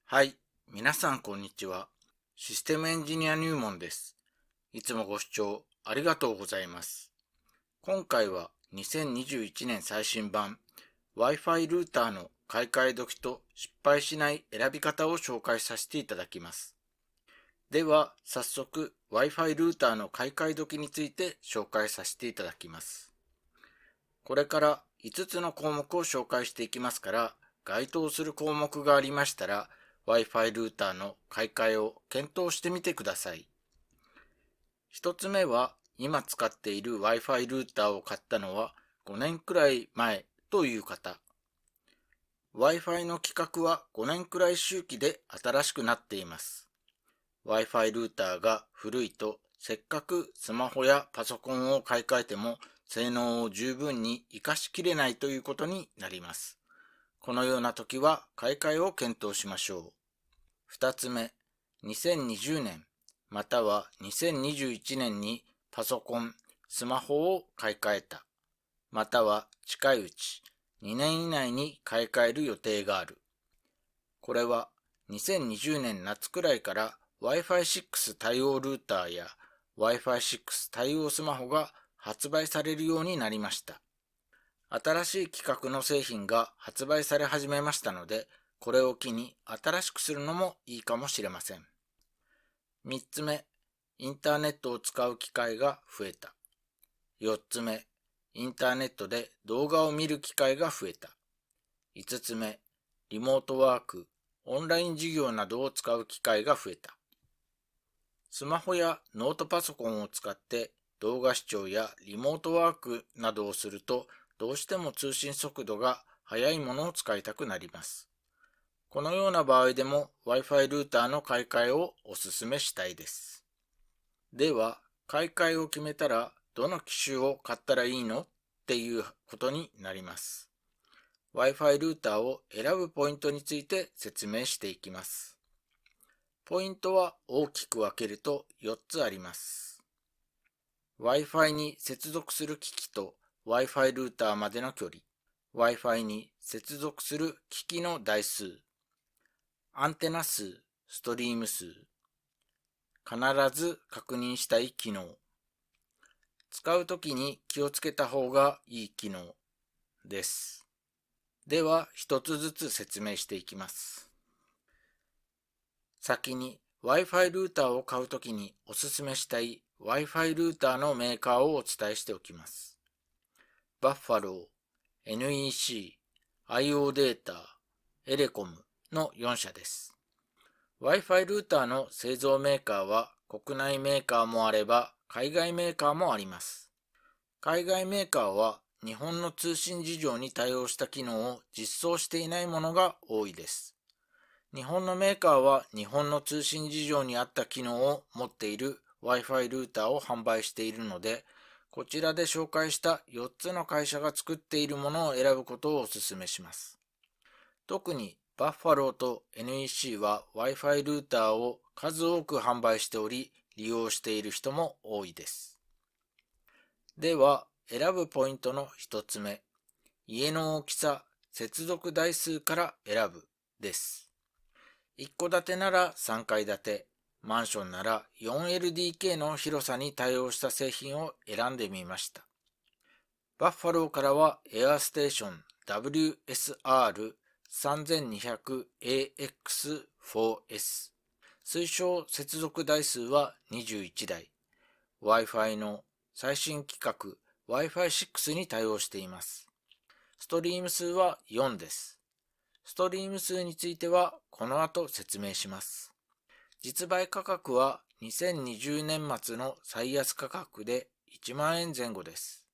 はい、皆さんこんにちは。システムエンジニア入門です。いつもご視聴ありがとうございます。今回は2021年最新版 Wi-Fi ルーターの買い替え時と失敗しない選び方を紹介させていただきます。では早速 Wi-Fi ルーターの買い替え時について紹介させていただきます。これから5つの項目を紹介していきますから、該当する項目がありましたら、Wi-Fi ルーターの買い替えを検討してみてください。1つ目は、今使っている Wi-Fi ルーターを買ったのは5年くらい前という方。Wi-Fi の規格は5年くらい周期で新しくなっています。Wi-Fi ルーターが古いと、せっかくスマホやパソコンを買い替えても性能を十分に活かしきれないということになります。このような時は買い替えを検討しましょう。2つ目、2020年または2021年にパソコン、スマホを買い替えた、または近いうち2年以内に買い替える予定がある。これは2020年夏くらいから Wi-Fi 6 対応ルーターや Wi-Fi 6対応スマホが発売されるようになりました。新しい規格の製品が発売され始めましたので、これを機に新しくするのもいいかもしれません。3つ目、インターネットを使う機会が増えた。4つ目、インターネットで動画を見る機会が増えた。5つ目、リモートワーク、オンライン授業などを使う機会が増えた。スマホやノートパソコンを使って動画視聴やリモートワークなどをすると、どうしても通信速度が速いものを使いたくなります。このような場合でも Wi-Fi ルーターの買い替えをお勧めしたいです。では、買い替えを決めたらどの機種を買ったらいいのっていうことになります。Wi-Fi ルーターを選ぶポイントについて説明していきます。ポイントは大きく分けると4つあります。Wi-Fi に接続する機器と Wi-Fi ルーターまでの距離、Wi-Fi に接続する機器の台数、アンテナ数、ストリーム数、必ず確認したい機能、使うときに気をつけた方がいい機能です。では、一つずつ説明していきます。先に Wi-Fi ルーターを買うときにおすすめしたい Wi-Fi ルーターのメーカーをお伝えしておきます。バッファロー、NEC、IO データ、エレコムの4社です。Wi-Fi ルーターの製造メーカーは国内メーカーもあれば海外メーカーもあります。海外メーカーは日本の通信事情に対応した機能を実装していないものが多いです。日本のメーカーは日本の通信事情に合った機能を持っている Wi-Fi ルーターを販売しているので、こちらで紹介した4つの会社が作っているものを選ぶことをお勧めします。特にバッファローと NEC は Wi-Fi ルーターを数多く販売しており、利用している人も多いです。では、選ぶポイントの1つ目、家の大きさ、接続台数から選ぶです。一戸建てなら3階建て、マンションなら 4LDK の広さに対応した製品を選んでみました。バッファローからはエアーステーション WSR3200AX4S。推奨接続台数は21台。Wi-Fi の最新規格 Wi-Fi 6に対応しています。ストリーム数は4です。ストリーム数についてはこの後説明します。実売価格は2020年末の最安価格で1万円前後です。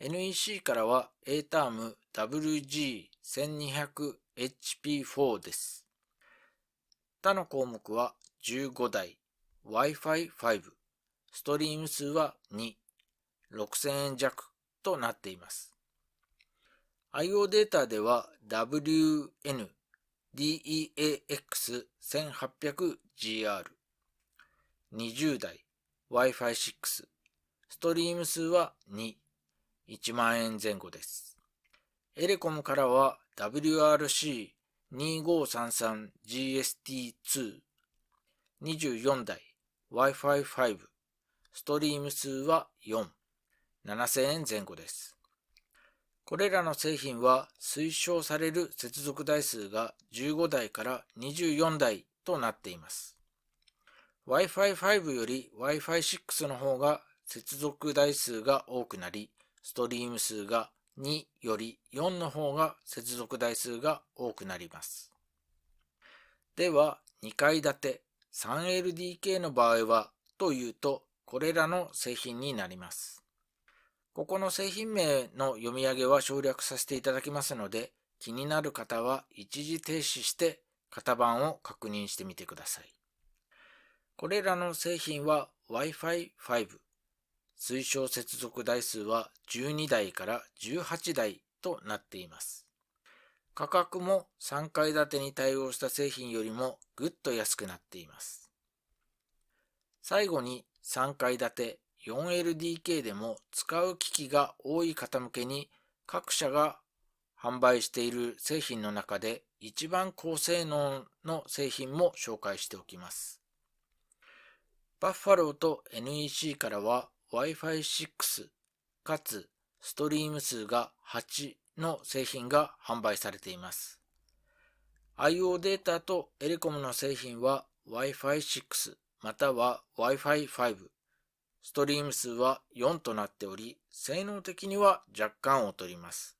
NEC からは A ターム WG1200HP4 です。他の項目は15台、Wi-Fi 5、ストリーム数は2、6000円弱となっています。IO データでは WN-DEAX1800GR、20台、Wi-Fi 6、ストリーム数は2、1万円前後です。エレコムからは WRC 2533GST2、24台 Wi-Fi 5、ストリーム数は4、7000円前後です。これらの製品は推奨される接続台数が15台から24台となっています。Wi-Fi 5より Wi-Fi 6の方が接続台数が多くなり、ストリーム数が2より4の方が接続台数が多くなります。では、2階建て 3LDK の場合はというと、これらの製品になります。ここの製品名の読み上げは省略させていただきますので、気になる方は一時停止して型番を確認してみてください。これらの製品は Wi-Fi 5、推奨接続台数は12台から18台となっています。価格も3階建てに対応した製品よりもぐっと安くなっています。最後に3階建て 4LDK でも使う機器が多い方向けに各社が販売している製品の中で一番高性能の製品も紹介しておきます。バッファローと NEC からは Wi-Fi 6かつストリーム数が8の製品が販売されています。IO データとエレコムの製品は Wi-Fi 6または Wi-Fi 5、ストリーム数は4となっており、性能的には若干劣ります。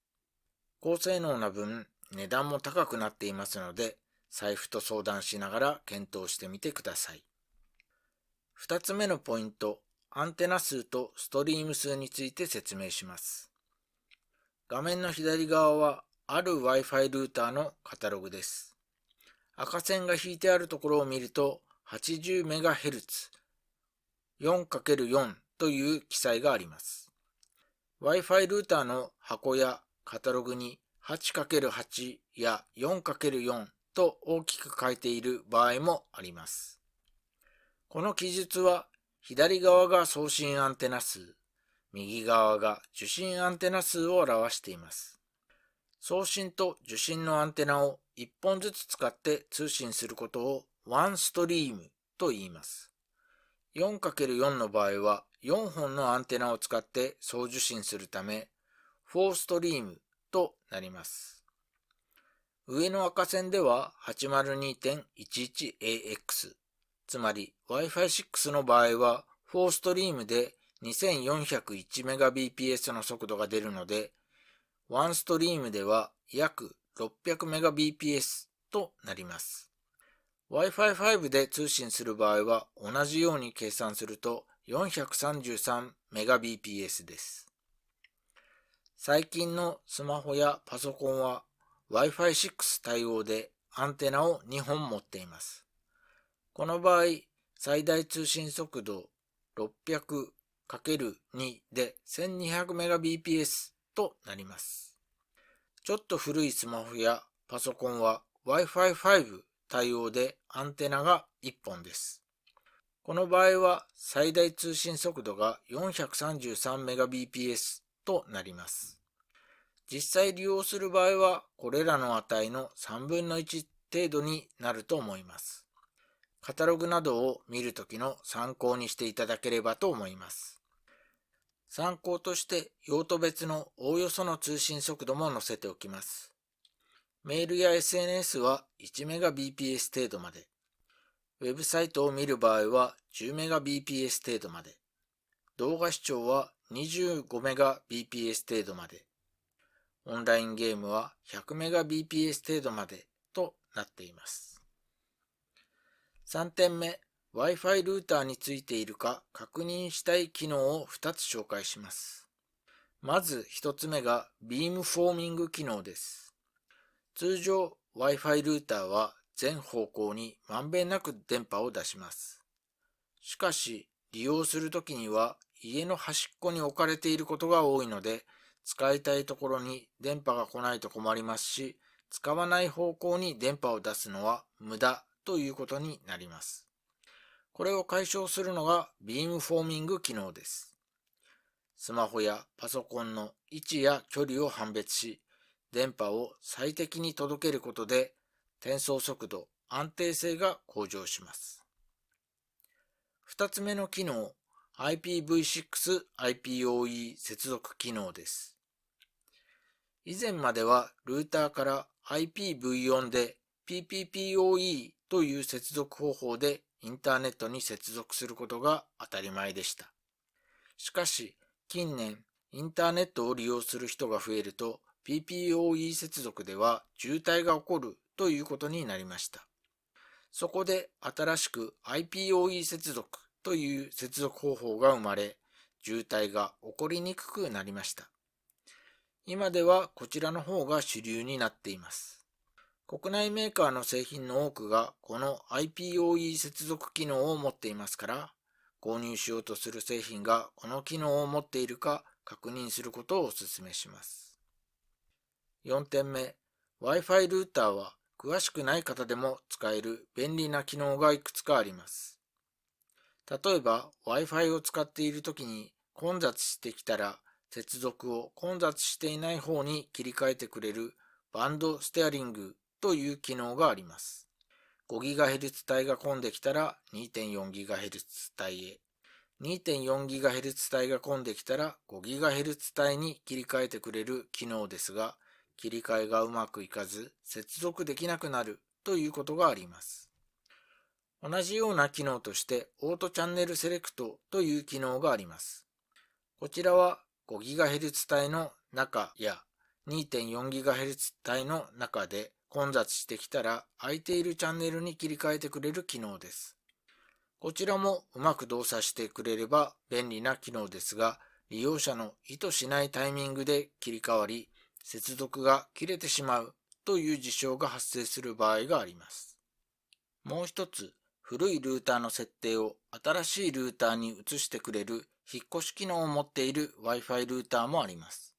高性能な分、値段も高くなっていますので、財布と相談しながら検討してみてください。2つ目のポイント、アンテナ数とストリーム数について説明します。画面の左側は、ある Wi-Fi ルーターのカタログです。赤線が引いてあるところを見ると、80MHz、4×4 という記載があります。Wi-Fi ルーターの箱やカタログに 8×8 や 4×4 と大きく書いている場合もあります。この記述は左側が送信アンテナ数、右側が受信アンテナ数を表しています。送信と受信のアンテナを1本ずつ使って通信することをワンストリームと言います。4×4 の場合は4本のアンテナを使って送受信するため4ストリームとなります。上の赤線では 802.11ax、つまり Wi-Fi 6の場合は4ストリームで 2401Mbps の速度が出るので、1ストリームでは約 600Mbps となります。Wi-Fi 5で通信する場合は同じように計算すると 433Mbps です。最近のスマホやパソコンは Wi-Fi 6対応でアンテナを2本持っています。この場合、最大通信速度 600×2 で 1200Mbps となります。ちょっと古いスマホやパソコンは Wi-Fi 5対応でアンテナが1本です。この場合は最大通信速度が 433Mbps となります。実際利用する場合はこれらの値の3分の1程度になると思います。カタログなどを見るときの参考にしていただければと思います。参考として用途別のおおよその通信速度も載せておきます。メールや SNS は 1Mbps 程度まで、ウェブサイトを見る場合は 10Mbps 程度まで、動画視聴は 25Mbps 程度まで、オンラインゲームは 100Mbps 程度までとなっています。3点目、Wi-Fi ルーターについているか確認したい機能を2つ紹介します。まず1つ目がビームフォーミング機能です。通常 Wi-Fi ルーターは全方向にまんべんなく電波を出します。しかし利用するときには家の端っこに置かれていることが多いので、使いたいところに電波が来ないと困りますし、使わない方向に電波を出すのは無駄ということになります。これを解消するのがビームフォーミング機能です。スマホやパソコンの位置や距離を判別し、電波を最適に届けることで、転送速度、安定性が向上します。2つ目の機能、IPv6-IPOE 接続機能です。以前まではルーターから IPv4 で PPPoE という接続方法でインターネットに接続することが当たり前でした。しかし、近年、インターネットを利用する人が増えると、PPoE 接続では渋滞が起こるということになりました。そこで新しく IPoE 接続という接続方法が生まれ、渋滞が起こりにくくなりました。今ではこちらの方が主流になっています。国内メーカーの製品の多くがこの IPoE 接続機能を持っていますから、購入しようとする製品がこの機能を持っているか確認することをお勧めします。4点目、Wi-Fi ルーターは詳しくない方でも使える便利な機能がいくつかあります。例えば Wi-Fi を使っているときに混雑してきたら接続を混雑していない方に切り替えてくれるバンドステアリングという機能があります。5GHz 帯が混んできたら 2.4GHz 帯へ、2.4GHz 帯が混んできたら 5GHz 帯に切り替えてくれる機能ですが、切り替えがうまくいかず接続できなくなるということがあります。同じような機能としてオートチャンネルセレクトという機能があります。こちらは 5GHz 帯の中や 2.4GHz 帯の中で混雑してきたら空いているチャンネルに切り替えてくれる機能です。こちらもうまく動作してくれれば便利な機能ですが、利用者の意図しないタイミングで切り替わり、接続が切れてしまうという事象が発生する場合があります。もう一つ、古いルーターの設定を新しいルーターに移してくれる引っ越し機能を持っている Wi-Fi ルーターもあります。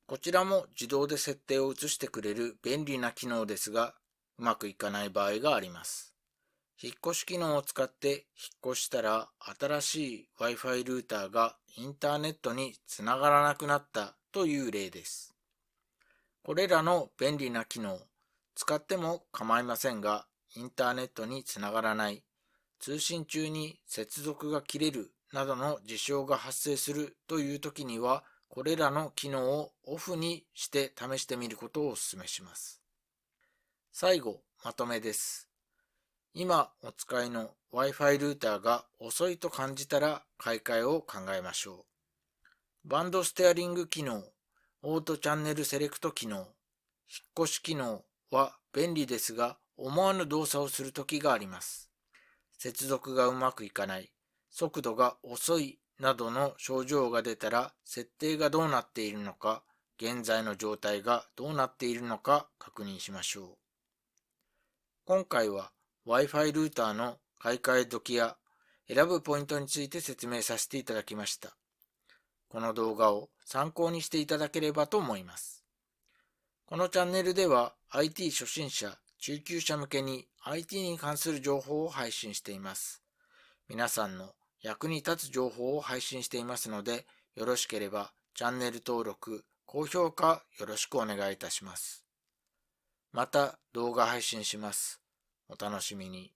こちらも自動で設定を移してくれる便利な機能ですが、うまくいかない場合があります。引っ越し機能を使って引っ越したら新しい Wi-Fi ルーターがインターネットにつながらなくなったという例です。これらの便利な機能、使っても構いませんが、インターネットにつながらない、通信中に接続が切れるなどの事象が発生するという時には、これらの機能をオフにして試してみることをお勧めします。最後、まとめです。今お使いの Wi-Fi ルーターが遅いと感じたら買い替えを考えましょう。バンドステアリング機能、オートチャンネルセレクト機能、引っ越し機能は便利ですが、思わぬ動作をするときがあります。接続がうまくいかない、速度が遅いなどの症状が出たら、設定がどうなっているのか、現在の状態がどうなっているのか確認しましょう。今回は Wi-Fi ルーターの買い替え時や選ぶポイントについて説明させていただきました。この動画を参考にしていただければと思います。このチャンネルでは IT 初心者、中級者向けに IT に関する情報を配信しています。皆さんの役に立つ情報を配信していますので、よろしければチャンネル登録、高評価よろしくお願いいたします。また動画配信します。お楽しみに。